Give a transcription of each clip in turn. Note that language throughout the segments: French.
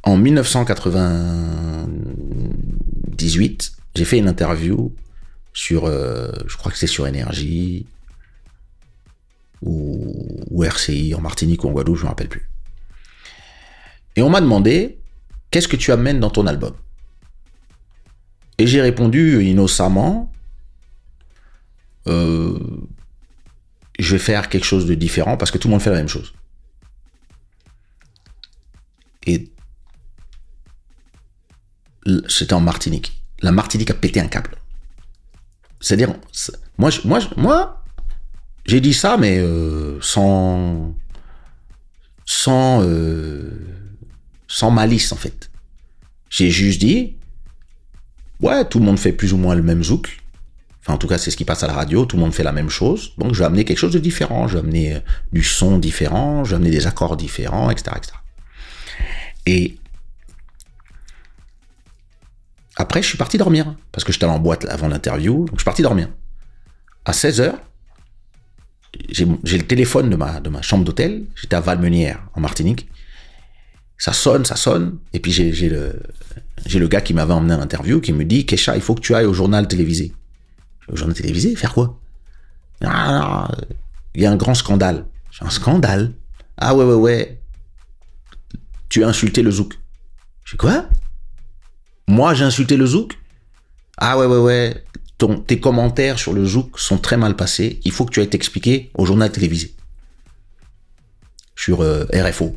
en 1998, j'ai fait une interview sur, je crois que c'est sur Énergie ou RCI, en Martinique ou en Guadeloupe, je ne me rappelle plus. Et on m'a demandé, qu'est-ce que tu amènes dans ton album? Et j'ai répondu innocemment, je vais faire quelque chose de différent parce que tout le monde fait la même chose. Et c'était en Martinique. La Martinique a pété un câble. C'est-à-dire, moi, j'ai dit ça, mais sans malice, en fait. J'ai juste dit, ouais, tout le monde fait plus ou moins le même zouk. Enfin, en tout cas, c'est ce qui passe à la radio. Tout le monde fait la même chose. Donc, je vais amener quelque chose de différent. Je vais amener du son différent. Je vais amener des accords différents, etc., etc. Et après, je suis parti dormir. Parce que j'étais allé en boîte avant l'interview. Donc, je suis parti dormir. À 16h, j'ai le téléphone de ma chambre d'hôtel. J'étais à Valmenière, en Martinique. Ça sonne. Et puis, j'ai le gars qui m'avait emmené à l'interview qui me dit, Kesha, il faut que tu ailles au journal télévisé. Au journal télévisé, faire quoi? Ah, il y a un grand scandale. J'ai un scandale? Ah ouais. Tu as insulté le zouk. Je dis quoi? Moi, j'ai insulté le zouk? Ah ouais. Tes commentaires sur le zouk sont très mal passés. Il faut que tu ailles t'expliquer au journal télévisé. Sur RFO.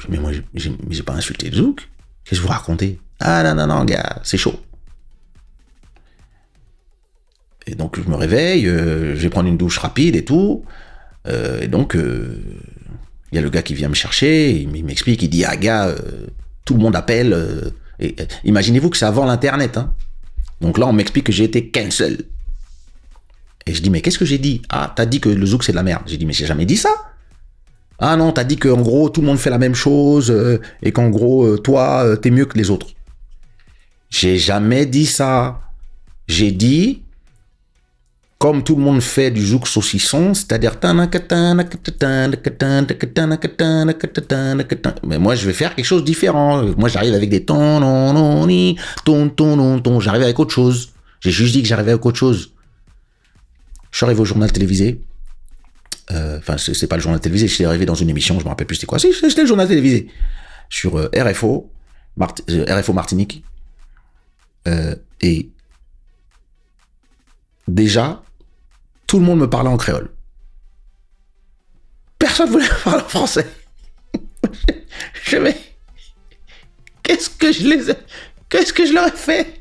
Mais moi, j'ai pas insulté le zouk. Qu'est-ce que vous racontez? Ah non, gars, c'est chaud. Et donc, je me réveille, je vais prendre une douche rapide et tout. Et donc, il y a le gars qui vient me chercher, il m'explique, il dit, ah gars, tout le monde appelle. Imaginez-vous que c'est avant l'Internet. Hein. Donc là, on m'explique que j'ai été cancel. Et je dis, mais qu'est-ce que j'ai dit? Ah, t'as dit que le zouk, c'est de la merde. J'ai dit, mais j'ai jamais dit ça. Ah non, t'as dit qu'en gros, tout le monde fait la même chose et qu'en gros, toi, t'es mieux que les autres. J'ai jamais dit ça. J'ai dit, comme tout le monde fait du zouk saucisson, c'est-à-dire... Mais moi, je vais faire quelque chose de différent. Moi, j'arrive avec des j'arrive avec autre chose. J'ai juste dit que j'arrivais avec autre chose. Je suis arrivé au journal télévisé. Enfin, c'est pas le journal télévisé, je suis arrivé dans une émission, je me rappelle plus c'était quoi. C'était le journal télévisé. Sur RFO Martinique. Et déjà, tout le monde me parlait en créole. Personne ne voulait parler en français. Qu'est-ce que je leur ai fait?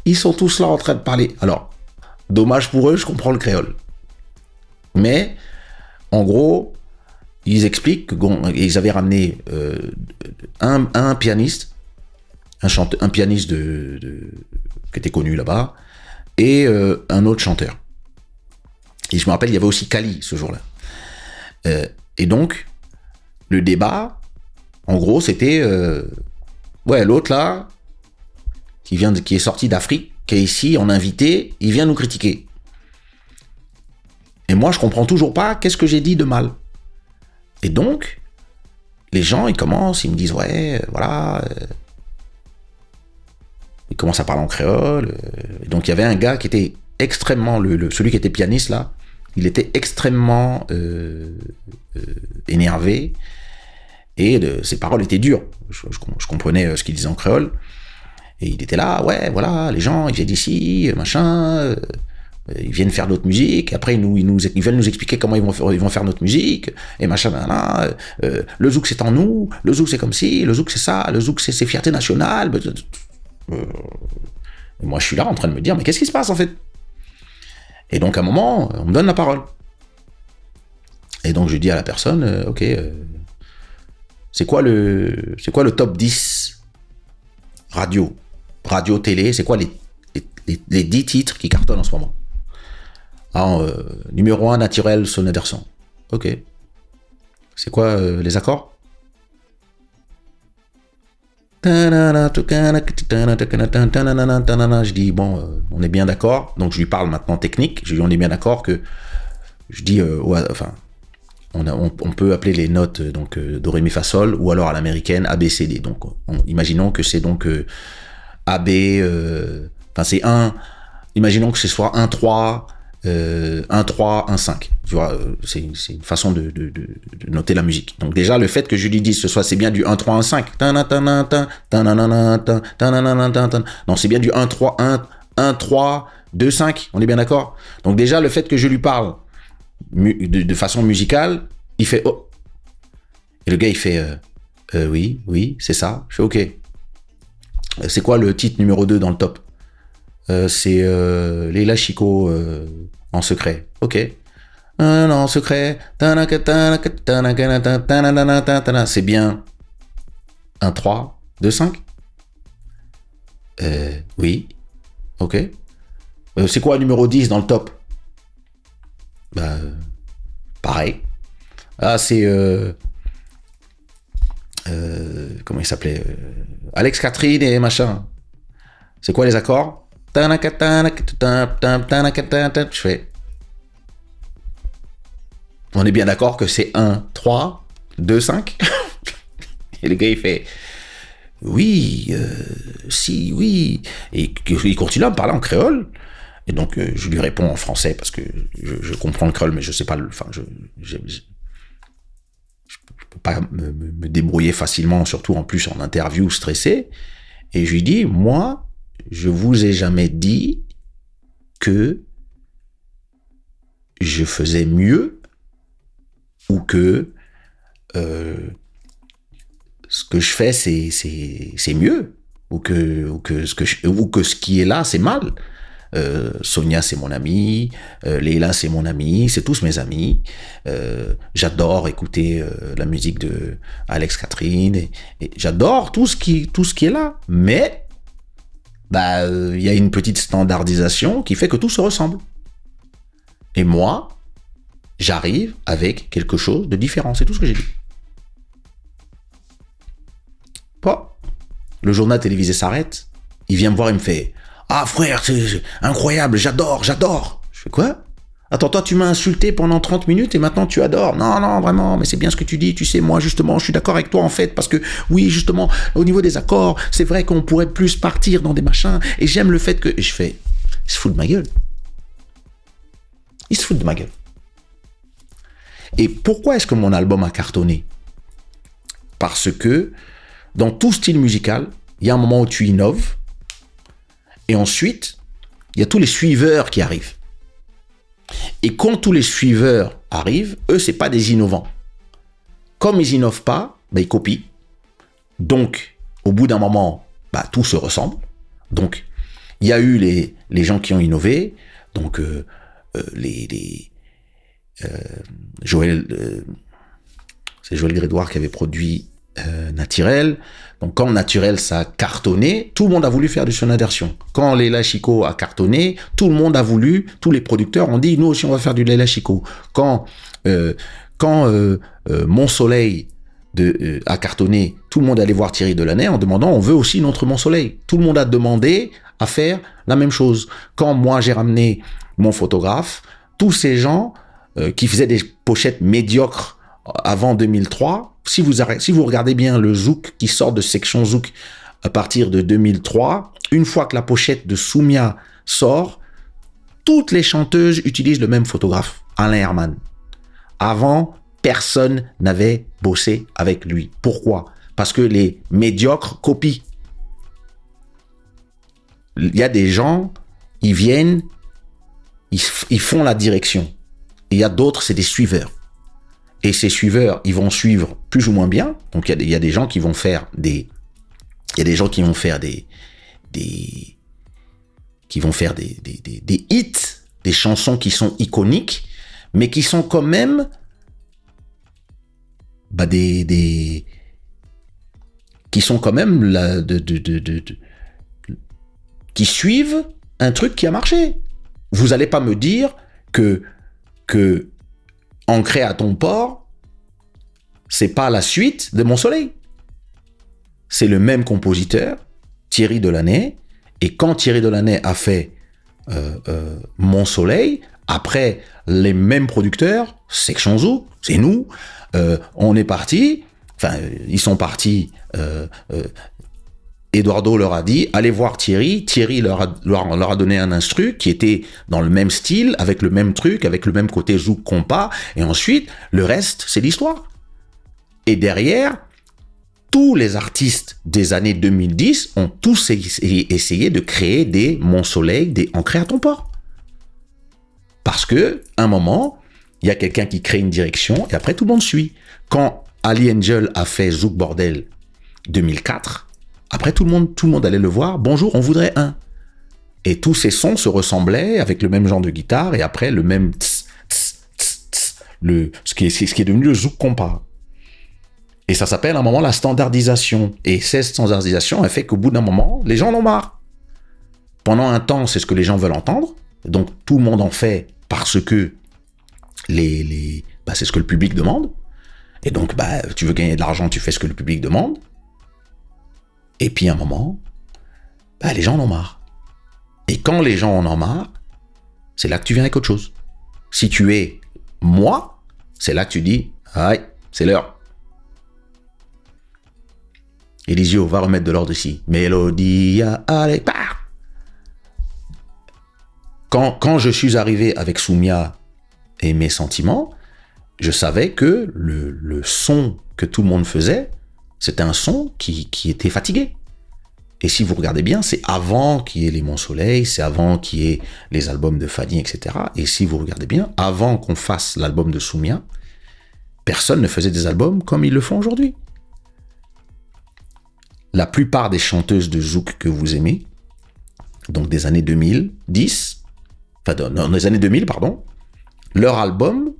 Ils sont tous là en train de parler. Alors, dommage pour eux, je comprends le créole. Mais, en gros, ils expliquent qu'ils avaient ramené un pianiste, un pianiste qui était connu là-bas, et un autre chanteur. Et je me rappelle, il y avait aussi Kali ce jour-là. Et donc, le débat, en gros, c'était l'autre là, qui est sorti d'Afrique, qui est ici en invité, il vient nous critiquer. Et moi, je comprends toujours pas qu'est-ce que j'ai dit de mal. Et donc, les gens, ils me disent, voilà. Ils commencent à parler en créole. Et donc, il y avait un gars qui était extrêmement, celui qui était pianiste là, il était extrêmement énervé. Et ses paroles étaient dures. Je comprenais ce qu'il disait en créole. Et il était là, voilà, les gens, ils viennent d'ici, machin... ils viennent faire notre musique, après ils veulent nous expliquer comment ils vont faire notre musique, et machin, le zouk c'est en nous, le zouk c'est comme ci, le zouk c'est ça, le zouk c'est fierté nationale. Moi je suis là en train de me dire, mais qu'est-ce qui se passe en fait? Et donc à un moment, on me donne la parole. Et donc je dis à la personne, ok, c'est quoi le top 10 radio, télé, c'est quoi les 10 titres qui cartonnent en ce moment? Numéro 1, Naturel, Son Ederson. Ok. C'est quoi les accords? Je dis, bon, on est bien d'accord. Donc je lui parle maintenant technique. Je lui dis, on est bien d'accord que... Je dis, On peut appeler les notes donc do, ré, mi, fa, sol, ou alors à l'américaine A, B, C, D. Donc, imaginons que c'est donc A, B, enfin c'est 1, imaginons que ce soit 1, 3, 1, 3, 1, 5. Tu vois, c'est une façon de noter la musique. Donc déjà, le fait que je lui dise ce soit, c'est bien du 1, 3, 1, 5. Non, c'est bien du 1, 3, 1, 3, 2, 5. On est bien d'accord? Donc déjà, le fait que je lui parle de façon musicale, il fait oh. Et le gars, il fait oui, c'est ça. Je fais ok. C'est quoi le titre numéro 2 dans le top? C'est Leila Chico en secret. Ok. En secret. C'est bien 1, 3, 2, 5. Oui. Ok. C'est quoi le numéro 10 dans le top? Bah, pareil. Ah, c'est comment il s'appelait, Alex Catherine et machin. C'est quoi les accords? Je fais. On est bien d'accord que c'est 1, 3, 2, 5. Et le gars il fait oui, si, oui. Et il continue à me parler en créole. Et donc je lui réponds en français parce que je comprends le créole, mais je sais pas enfin je peux pas me débrouiller facilement, surtout en plus en interview stressé. Et je lui dis, moi, je vous ai jamais dit que je faisais mieux ou que ce que je fais c'est mieux ou que ce qui est là c'est mal. Sonia c'est mon amie, Leila c'est mon amie, c'est tous mes amis. J'adore écouter la musique de Alex Catherine et j'adore tout ce qui est là. Mais bah y a une petite standardisation qui fait que tout se ressemble. Et moi, j'arrive avec quelque chose de différent. C'est tout ce que j'ai dit. Bon, le journal télévisé s'arrête. Il vient me voir, il me fait ah frère, c'est incroyable, j'adore. Je fais quoi? Attends, toi tu m'as insulté pendant 30 minutes et maintenant tu adores. Non, vraiment, mais c'est bien ce que tu dis, tu sais, moi justement, je suis d'accord avec toi en fait, parce que oui, justement, au niveau des accords, c'est vrai qu'on pourrait plus partir dans des machins, et j'aime le fait que... Et je fais, il se fout de ma gueule. Il se fout de ma gueule. Et pourquoi est-ce que mon album a cartonné? Parce que dans tout style musical, il y a un moment où tu innoves, et ensuite, il y a tous les suiveurs qui arrivent. Et quand tous les suiveurs arrivent, eux, c'est pas des innovants. Comme ils innovent pas, bah, ils copient. Donc, au bout d'un moment, bah, tout se ressemble. Donc, il y a eu les gens qui ont innové. Donc, c'est Joël Grégoire qui avait produit Naturel. Donc quand Naturel ça a cartonné, tout le monde a voulu faire du son d'inversion. Quand Leila Chico a cartonné, tout le monde a voulu, tous les producteurs ont dit nous aussi on va faire du Leila Chico. Quand Mon Soleil a cartonné, tout le monde allait voir Thierry Delaney en demandant on veut aussi notre Mon Soleil. Tout le monde a demandé à faire la même chose. Quand moi j'ai ramené mon photographe, tous ces gens qui faisaient des pochettes médiocres avant 2003, si vous regardez bien le Zouk qui sort de section Zouk à partir de 2003, une fois que la pochette de Soumia sort, toutes les chanteuses utilisent le même photographe, Alain Herman. Avant, personne n'avait bossé avec lui. Pourquoi? Parce que les médiocres copient. Il y a des gens, ils viennent, ils font la direction. Et il y a d'autres, c'est des suiveurs. Et ces suiveurs, ils vont suivre plus ou moins bien. Donc, il y a des gens qui vont faire des hits, des chansons qui sont iconiques, mais qui sont quand même, qui sont quand même qui suivent un truc qui a marché. Vous allez pas me dire que Ancré à ton port, c'est pas la suite de Mon Soleil. C'est le même compositeur, Thierry Delaney, et quand Thierry Delaney a fait Mon Soleil, Après, les mêmes producteurs, Section Zouk, c'est nous, on est partis, enfin, ils sont partis, Eduardo leur a dit, allez voir Thierry. Thierry leur a donné un instru qui était dans le même style, avec le même truc, avec le même côté zouk compas. Et ensuite, le reste, c'est l'histoire. Et derrière, tous les artistes des années 2010 ont tous essayé de créer des Mon Soleil, des Ancré à ton port. Parce que, à un moment, il y a quelqu'un qui crée une direction et après tout le monde suit. Quand Ali Angel a fait Zouk Bordel 2004, après, tout le monde allait le voir. Bonjour, on voudrait un. Et tous ces sons se ressemblaient avec le même genre de guitare et après le même tss, tss, tss, tss, ce qui est devenu le zouk compas. Et ça s'appelle à un moment la standardisation. Et cette standardisation, elle fait qu'au bout d'un moment, les gens en ont marre. Pendant un temps, c'est ce que les gens veulent entendre. Donc tout le monde en fait parce que c'est ce que le public demande. Et donc, tu veux gagner de l'argent, tu fais ce que le public demande. Et puis, à un moment, les gens en ont marre. Et quand les gens en ont marre, c'est là que tu viens avec autre chose. Si tu es moi, c'est là que tu dis, aïe, c'est l'heure. Elisio, va remettre de l'ordre ici. Mélodie, allez, part. Quand je suis arrivé avec Soumia et mes sentiments, je savais que le son que tout le monde faisait, c'était un son qui était fatigué. Et si vous regardez bien, c'est avant qu'il y ait les Mon Soleil, c'est avant qu'il y ait les albums de Fanny, etc. Et si vous regardez bien, avant qu'on fasse l'album de Soumia, personne ne faisait des albums comme ils le font aujourd'hui. La plupart des chanteuses de zouk que vous aimez, donc des années 2010, dans les années 2000, pardon, leur album,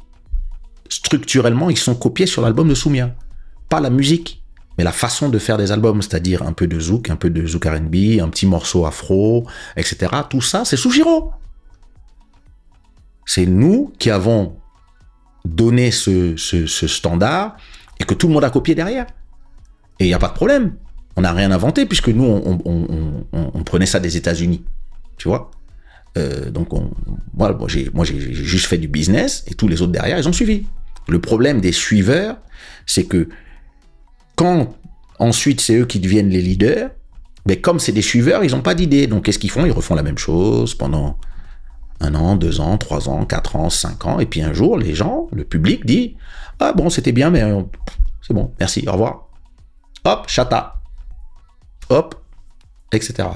structurellement, ils sont copiés sur l'album de Soumia. Pas la musique, mais la façon de faire des albums, c'est-à-dire un peu de zouk R&B, un petit morceau afro, etc. Tout ça, c'est Soujiro. C'est nous qui avons donné ce standard et que tout le monde a copié derrière. Et il n'y a pas de problème. On n'a rien inventé puisque nous, on prenait ça des États-Unis. Tu vois ? Donc, moi, j'ai juste fait du business et tous les autres derrière, ils ont suivi. Le problème des suiveurs, c'est que quand ensuite c'est eux qui deviennent les leaders, mais comme c'est des suiveurs, ils n'ont pas d'idée. Donc qu'est-ce qu'ils font ? Ils refont la même chose pendant 1 an, 2 ans, 3 ans, 4 ans, 5 ans. Et puis un jour, les gens, le public dit « Ah bon, c'était bien, mais c'est bon, merci, au revoir. » Hop, chata. Hop, etc.